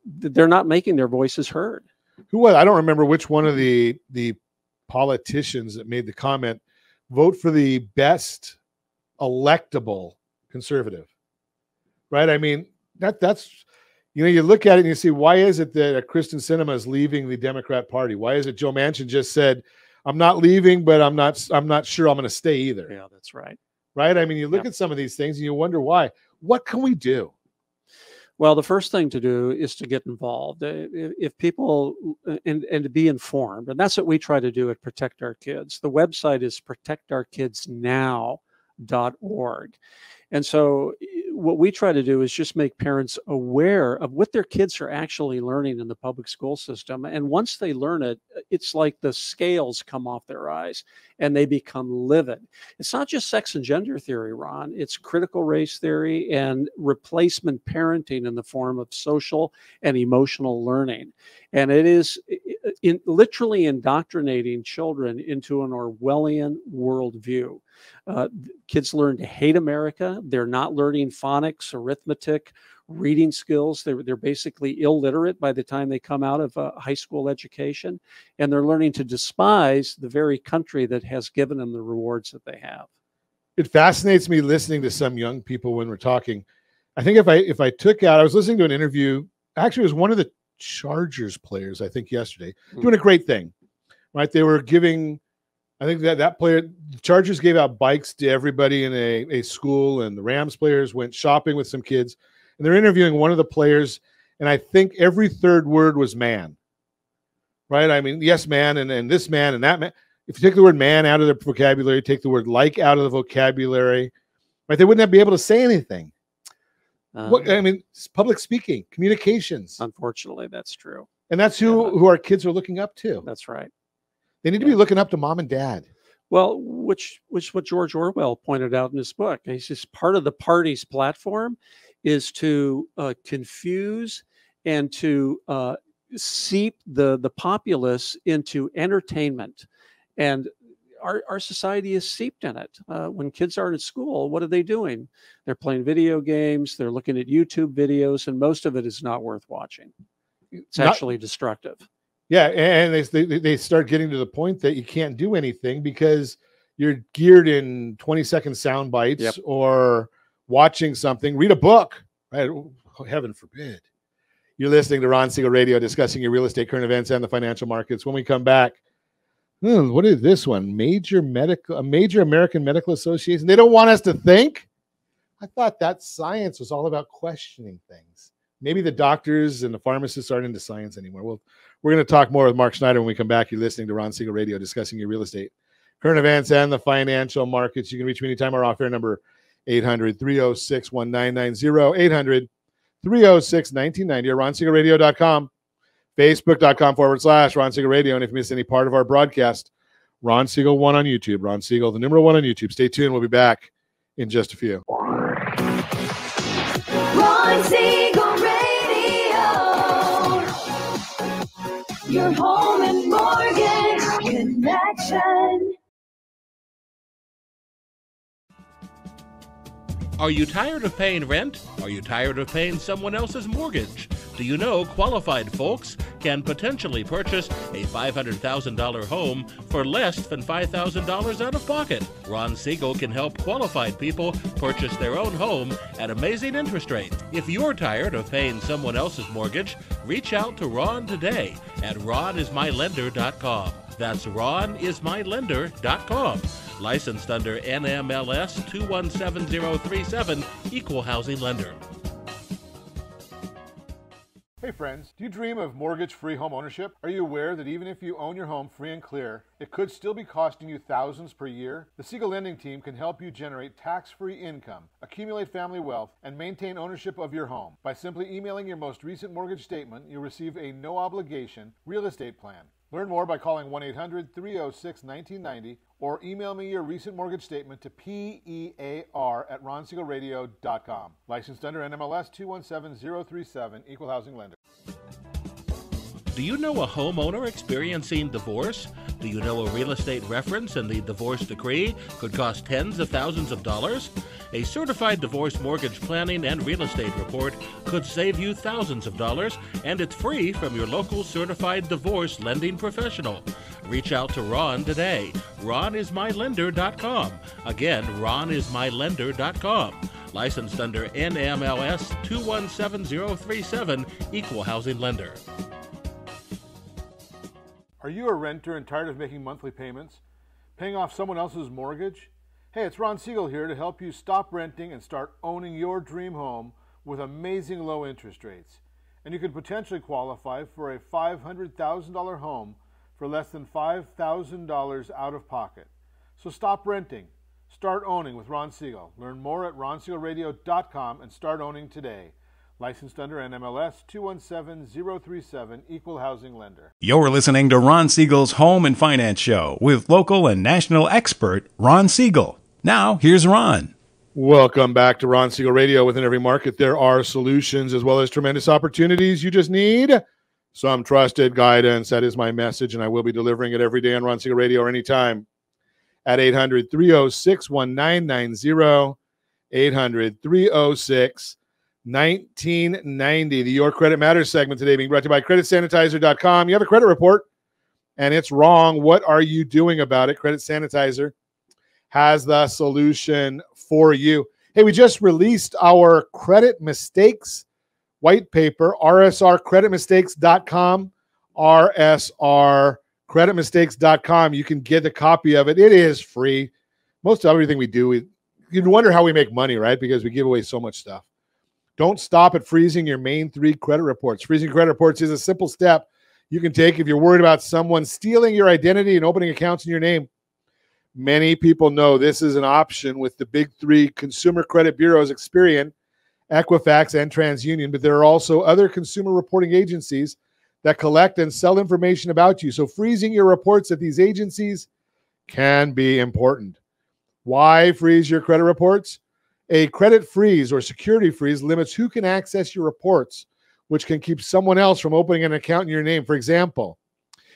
Speaker 3: They're not making their voices heard.
Speaker 2: Who was? I don't remember which one of the politicians that made the comment, vote for the best electable conservative, right? I mean, that's, you know, you look at it and you see, why is it that Kristen Sinema is leaving the Democrat Party? Why is it Joe Manchin just said, I'm not leaving, but I'm not sure I'm going to stay either.
Speaker 3: Yeah, that's right.
Speaker 2: Right. I mean, you look at some of these things and you wonder why. What can we do?
Speaker 3: Well, the first thing to do is to get involved. If people and to be informed, and that's what we try to do at Protect Our Kids. The website is protectourkidsnow.org. And so what we try to do is just make parents aware of what their kids are actually learning in the public school system. And once they learn it, it's like the scales come off their eyes and they become livid. It's not just sex and gender theory, Ron. It's critical race theory and replacement parenting in the form of social and emotional learning. And it is literally indoctrinating children into an Orwellian worldview. Kids learn to hate America. They're not learning phonics, arithmetic, reading skills. They're basically illiterate by the time they come out of high school education. And they're learning to despise the very country that has given them the rewards that they have.
Speaker 2: It fascinates me listening to some young people when we're talking. I think if I took out, I was listening to an interview. Actually, it was one of the Chargers players, I think yesterday, doing a great thing, right? They were giving, I think that player, the Chargers gave out bikes to everybody in a school, and the Rams players went shopping with some kids, and they're interviewing one of the players, and I think every third word was man, right? I mean, yes, man, and this man and that man. If you take the word man out of their vocabulary, take the word like out of the vocabulary, right? They wouldn't be able to say anything. I mean, public speaking, communications.
Speaker 3: Unfortunately, that's true.
Speaker 2: And that's who our kids are looking up to.
Speaker 3: That's right.
Speaker 2: They need to be looking up to mom and dad.
Speaker 3: Well, which what George Orwell pointed out in his book. He's just part of the party's platform is to confuse and to seep the populace into entertainment. And our society is seeped in it. When kids aren't at school, what are they doing? They're playing video games. They're looking at YouTube videos, and most of it is not worth watching. It's actually destructive.
Speaker 2: Yeah, and they start getting to the point that you can't do anything because you're geared in 20-second sound bites or watching something. Read a book. Right? Oh, heaven forbid. You're listening to Ron Siegel Radio, discussing your real estate, current events, and the financial markets. When we come back, what is this one? Major American Medical Association. They don't want us to think. I thought that science was all about questioning things. Maybe the doctors and the pharmacists aren't into science anymore. Well, we're going to talk more with Mark Shcneider when we come back. You're listening to Ron Siegel Radio, discussing your real estate, current events, and the financial markets. You can reach me anytime. Our off-air number, 800-306-1990, 800-306-1990, or RonSiegelRadio.com. Facebook.com/Ron Siegel Radio. And if you miss any part of our broadcast, Ron Siegel 1 on YouTube. Ron Siegel, the number 1 on YouTube. Stay tuned. We'll be back in just a few.
Speaker 5: Ron Siegel Radio. Your home and mortgage connection.
Speaker 8: Are you tired of paying rent? Are you tired of paying someone else's mortgage? Do you know qualified folks can potentially purchase a $500,000 home for less than $5,000 out of pocket? Ron Siegel can help qualified people purchase their own home at amazing interest rates. If you're tired of paying someone else's mortgage, reach out to Ron today at ronismylender.com. That's ronismylender.com. Licensed under NMLS 217037, Equal Housing Lender.
Speaker 2: Hey friends, do you dream of mortgage-free home ownership? Are you aware that even if you own your home free and clear, it could still be costing you thousands per year? The Siegel Lending Team can help you generate tax-free income, accumulate family wealth, and maintain ownership of your home. By simply emailing your most recent mortgage statement, you'll receive a no-obligation real estate plan. Learn more by calling 1-800-306-1990 or email me your recent mortgage statement to PEAR@RonSiegelRadio.com. Licensed under NMLS 217037, Equal Housing Lender.
Speaker 8: Do you know a homeowner experiencing divorce? Do you know a real estate reference and the divorce decree could cost tens of thousands of dollars? A certified divorce mortgage planning and real estate report could save you thousands of dollars, and it's free from your local certified divorce lending professional. Reach out to Ron today. RonIsMyLender.com. Again, RonIsMyLender.com. Licensed under NMLS 217037, Equal Housing Lender.
Speaker 2: Are you a renter and tired of making monthly payments? Paying off someone else's mortgage? Hey, it's Ron Siegel here to help you stop renting and start owning your dream home with amazing low interest rates. And you could potentially qualify for a $500,000 home for less than $5,000 out of pocket. So stop renting. Start owning with Ron Siegel. Learn more at RonSiegelRadio.com and start owning today. Licensed under NMLS 217037, Equal Housing Lender.
Speaker 9: You're listening to Ron Siegel's Home and Finance Show with local and national expert Ron Siegel. Now, here's Ron.
Speaker 2: Welcome back to Ron Siegel Radio. Within every market, there are solutions as well as tremendous opportunities. You just need some trusted guidance. That is my message, and I will be delivering it every day on Ron Siegel Radio or anytime at 800-306-1990, 800-306-1990. The Your Credit Matters segment today being brought to you by CreditSanitizer.com. You have a credit report, and it's wrong. What are you doing about it? Credit Sanitizer has the solution for you. Hey, we just released our credit mistakes white paper, rsrcreditmistakes.com, rsrcreditmistakes.com. You can get a copy of it. It is free. Most of everything we do, you'd wonder how we make money, right? Because we give away so much stuff. Don't stop at freezing your main 3 credit reports. Freezing credit reports is a simple step you can take if you're worried about someone stealing your identity and opening accounts in your name. Many people know this is an option with the big three consumer credit bureaus, Experian, Equifax, and TransUnion, but there are also other consumer reporting agencies that collect and sell information about you. So freezing your reports at these agencies can be important. Why freeze your credit reports? A credit freeze or security freeze limits who can access your reports, which can keep someone else from opening an account in your name. For example,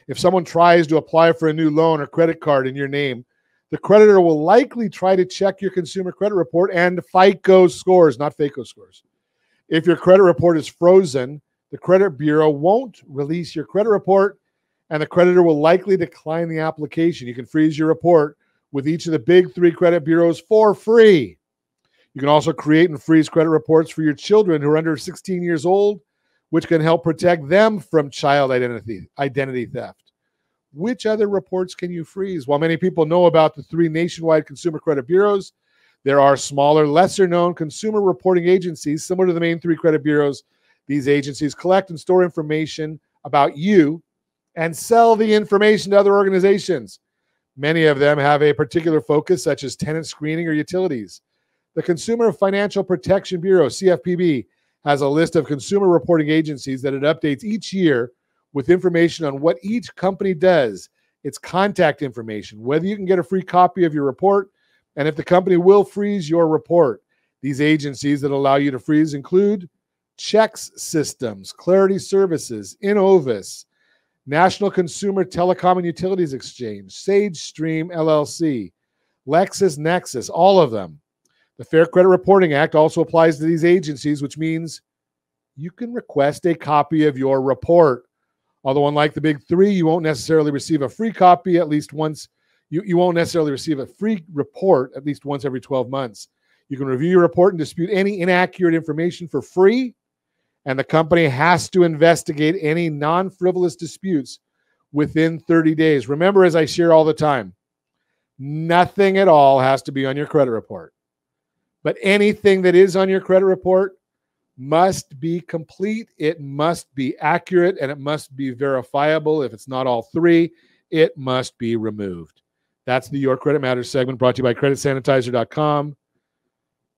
Speaker 2: if someone tries to apply for a new loan or credit card in your name, the creditor will likely try to check your consumer credit report and FICO scores, not FACO scores. If your credit report is frozen, the credit bureau won't release your credit report, and the creditor will likely decline the application. You can freeze your report with each of the big three credit bureaus for free. You can also create and freeze credit reports for your children who are under 16 years old, which can help protect them from child identity theft. Which other reports can you freeze? While many people know about the three nationwide consumer credit bureaus, there are smaller, lesser-known consumer reporting agencies similar to the main three credit bureaus. These agencies collect and store information about you and sell the information to other organizations. Many of them have a particular focus, such as tenant screening or utilities. The Consumer Financial Protection Bureau, CFPB, has a list of consumer reporting agencies that it updates each year with information on what each company does, its contact information, whether you can get a free copy of your report, and if the company will freeze your report. These agencies that allow you to freeze include Checks Systems, Clarity Services, Innovis, National Consumer Telecom and Utilities Exchange, SageStream LLC, LexisNexis, all of them. The Fair Credit Reporting Act also applies to these agencies, which means you can request a copy of your report. Although unlike the big three, you won't necessarily receive a free copy at least once. You won't necessarily receive a free report at least once every 12 months. You can review your report and dispute any inaccurate information for free, and the company has to investigate any non-frivolous disputes within 30 days. Remember, as I share all the time, nothing at all has to be on your credit report. But anything that is on your credit report must be complete, it must be accurate, and it must be verifiable. If it's not all three, it must be removed. That's the Your Credit Matters segment brought to you by CreditSanitizer.com.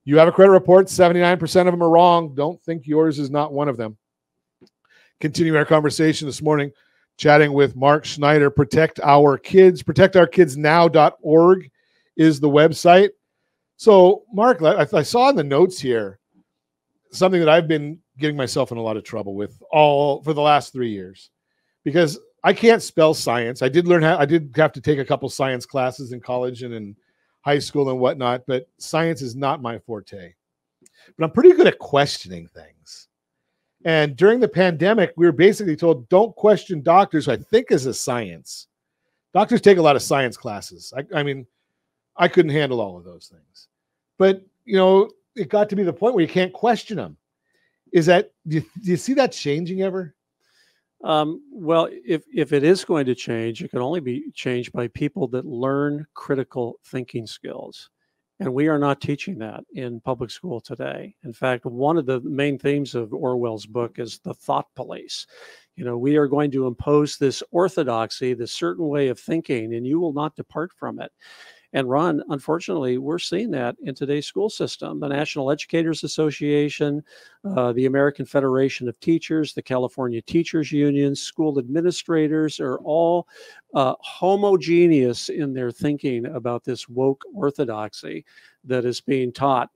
Speaker 2: You have a credit report, 79% of them are wrong. Don't think yours is not one of them. Continuing our conversation this morning, chatting with Mark Shcneider. Protect Our Kids. ProtectOurKidsNow.org is the website. So, Mark, I saw in the notes here something that I've been getting myself in a lot of trouble with for the last 3 years, because I can't spell science. I did have to take a couple science classes in college and in high school and whatnot, but science is not my forte. But I'm pretty good at questioning things. And during the pandemic, we were basically told, don't question doctors, who I think is a science. Doctors take a lot of science classes. I mean, I couldn't handle all of those things. But, it got to be the point where you can't question them. Do you see that changing ever?
Speaker 3: Well, if it is going to change, it can only be changed by people that learn critical thinking skills. And we are not teaching that in public school today. In fact, one of the main themes of Orwell's book is the thought police. We are going to impose this orthodoxy, this certain way of thinking, and you will not depart from it. And Ron, unfortunately, we're seeing that in today's school system. The National Educators Association, the American Federation of Teachers, the California Teachers Union, school administrators are all homogeneous in their thinking about this woke orthodoxy that is being taught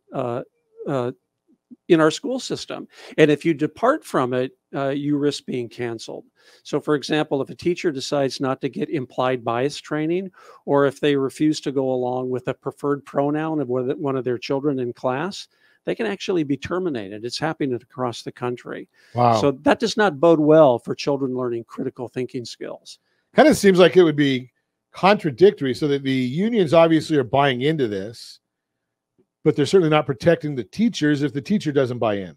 Speaker 3: in our school system. And if you depart from it, you risk being canceled. So, for example, if a teacher decides not to get implied bias training, or if they refuse to go along with a preferred pronoun of one of their children in class, they can actually be terminated. It's happening across the country.
Speaker 2: Wow.
Speaker 3: So that does not bode well for children learning critical thinking skills.
Speaker 2: Kind of seems like it would be contradictory, so that the unions obviously are buying into this, but they're certainly not protecting the teachers if the teacher doesn't buy in.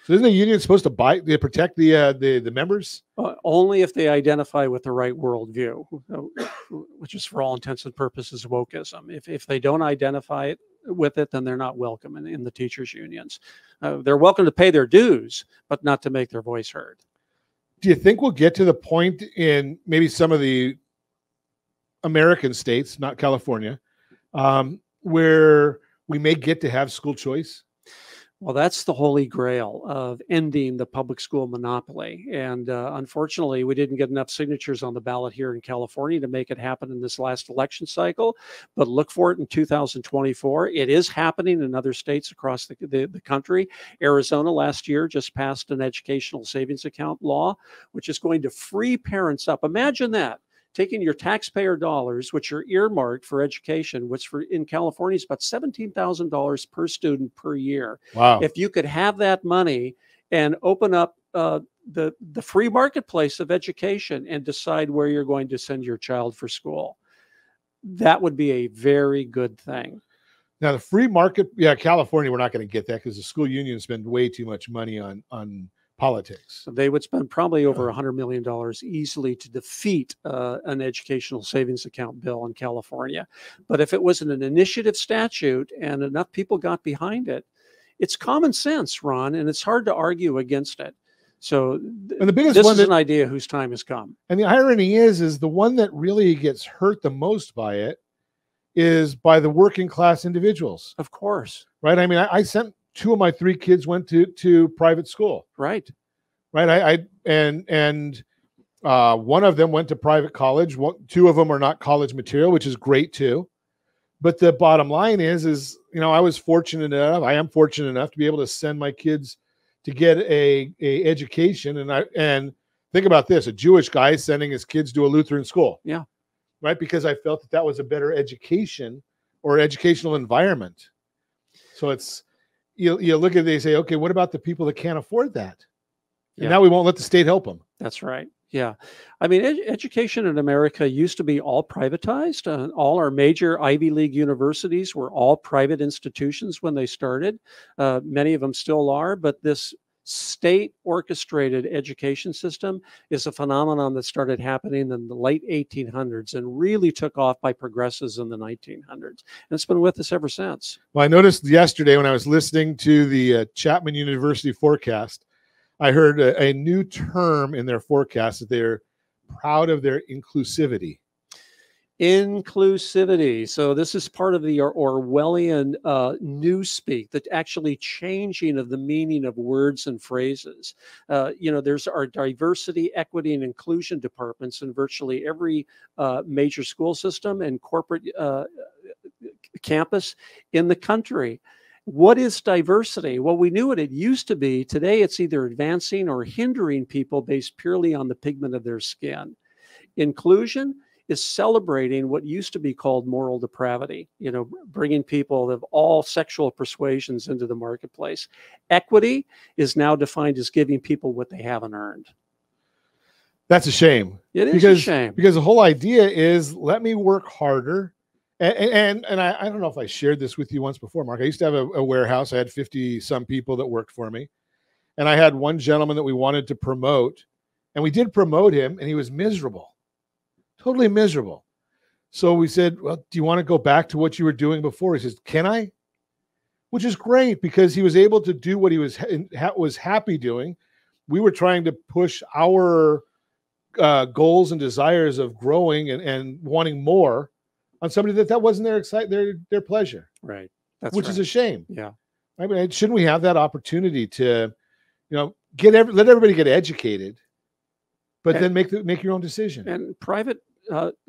Speaker 2: So isn't the union supposed to protect the members?
Speaker 3: Only if they identify with the right worldview, which is for all intents and purposes wokeism. If they don't identify with it, then they're not welcome in the teachers' unions. They're welcome to pay their dues, but not to make their voice heard.
Speaker 2: Do you think we'll get to the point in maybe some of the American states, not California, where we may get to have school choice?
Speaker 3: Well, that's the holy grail of ending the public school monopoly. And unfortunately, we didn't get enough signatures on the ballot here in California to make it happen in this last election cycle. But look for it in 2024. It is happening in other states across the country. Arizona last year just passed an educational savings account law, which is going to free parents up. Imagine that. Taking your taxpayer dollars, which are earmarked for education, which for in California is about $17,000 per student per year.
Speaker 2: Wow.
Speaker 3: If you could have that money and open up the free marketplace of education and decide where you're going to send your child for school, that would be a very good thing.
Speaker 2: Now, the free market, California, we're not going to get that because the school unions spend way too much money on politics.
Speaker 3: So they would spend probably over $100 million easily to defeat an educational savings account bill in California. But if it was an initiative statute and enough people got behind it, it's common sense, Ron, and it's hard to argue against it. So
Speaker 2: and the biggest
Speaker 3: this
Speaker 2: one
Speaker 3: is an idea whose time has come.
Speaker 2: And the irony is the one that really gets hurt the most by it is by the working class individuals.
Speaker 3: Of course.
Speaker 2: Right? I mean, I sent 2 of my 3 kids went to private school.
Speaker 3: Right.
Speaker 2: Right. And one of them went to private college. 2 of them are not college material, which is great too. But the bottom line is, I am fortunate enough to be able to send my kids to get a education. And think about this, a Jewish guy sending his kids to a Lutheran school.
Speaker 3: Yeah.
Speaker 2: Right. Because I felt that was a better education or educational environment. So it's, you look at it, they say, okay, what about the people that can't afford that? And now we won't let the state help them.
Speaker 3: That's right. Yeah. I mean, education in America used to be all privatized. All our major Ivy League universities were all private institutions when they started. Many of them still are, but this state orchestrated education system is a phenomenon that started happening in the late 1800s and really took off by progressives in the 1900s. And it's been with us ever since.
Speaker 2: Well, I noticed yesterday when I was listening to the Chapman University forecast, I heard a new term in their forecast that they're proud of their inclusivity.
Speaker 3: Inclusivity. So this is part of the Orwellian newspeak, that actually changing of the meaning of words and phrases. There's our diversity, equity, and inclusion departments in virtually every major school system and corporate campus in the country. What is diversity? Well, we knew what it used to be. Today, it's either advancing or hindering people based purely on the pigment of their skin. Inclusion is celebrating what used to be called moral depravity, bringing people of all sexual persuasions into the marketplace. Equity is now defined as giving people what they haven't earned.
Speaker 2: That's a shame.
Speaker 3: It is a shame.
Speaker 2: Because the whole idea is let me work harder. And I don't know if I shared this with you once before, Mark. I used to have a warehouse. I had 50 some people that worked for me. And I had one gentleman that we wanted to promote. And we did promote him, and he was miserable. Totally miserable. So we said, well, do you want to go back to what you were doing before? He says, can I? Which is great because he was able to do what he was happy doing. We were trying to push our goals and desires of growing and wanting more on somebody that wasn't their pleasure.
Speaker 3: Right.
Speaker 2: Which is a shame.
Speaker 3: Yeah.
Speaker 2: I mean, shouldn't we have that opportunity to, let everybody get educated, but then make your own decision?
Speaker 3: And private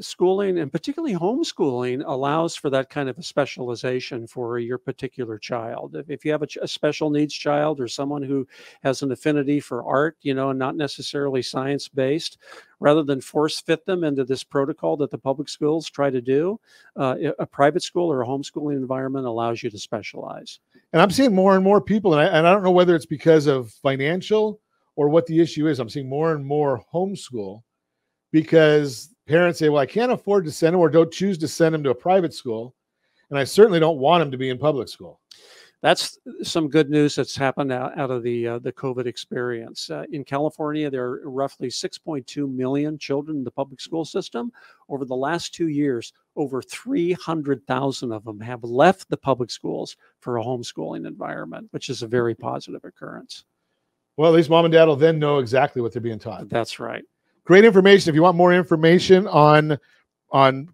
Speaker 3: schooling, and particularly homeschooling, allows for that kind of a specialization for your particular child. If you have a special needs child or someone who has an affinity for art, and not necessarily science-based, rather than force fit them into this protocol that the public schools try to do, a private school or a homeschooling environment allows you to specialize. And
Speaker 2: I'm seeing more and more people, and I don't know whether it's because of financial or what the issue is. I'm seeing more and more homeschool because parents say, well, I can't afford to send them or don't choose to send them to a private school. And I certainly don't want them to be in public school.
Speaker 3: That's some good news that's happened out of the COVID experience. In California, there are roughly 6.2 million children in the public school system. Over the last 2 years, over 300,000 of them have left the public schools for a homeschooling environment, which is a very positive occurrence.
Speaker 2: Well, at least mom and dad will then know exactly what they're being taught.
Speaker 3: That's right.
Speaker 2: Great information. If you want more information on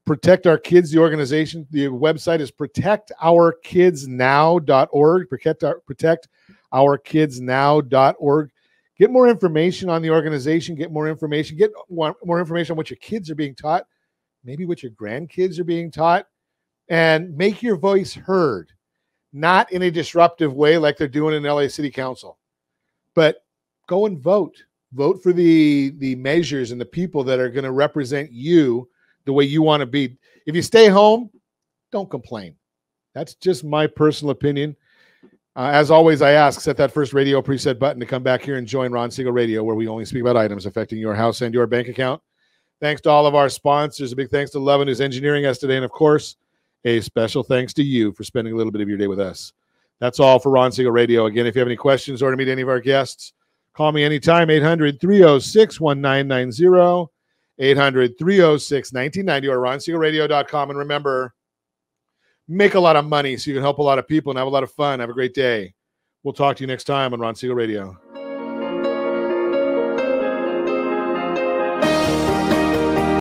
Speaker 2: Protect Our Kids, the organization, the website is protectourkidsnow.org. Protectourkidsnow.org. Get more information on the organization. Get more information on what your kids are being taught, maybe what your grandkids are being taught, and make your voice heard, not in a disruptive way like they're doing in LA City Council, but go and vote. Vote for the measures and the people that are going to represent you the way you want to be. If you stay home, don't complain. That's just my personal opinion. As always, I ask, set that first radio preset button to come back here and join Ron Siegel Radio, where we only speak about items affecting your house and your bank account. Thanks to all of our sponsors. A big thanks to Lovin, who's engineering us today. And, of course, a special thanks to you for spending a little bit of your day with us. That's all for Ron Siegel Radio. Again, if you have any questions or to meet any of our guests, call me anytime, 800-306-1990, 800-306-1990, or ronsiegelradio.com. And remember, make a lot of money so you can help a lot of people and have a lot of fun. Have a great day. We'll talk to you next time on Ron Siegel Radio.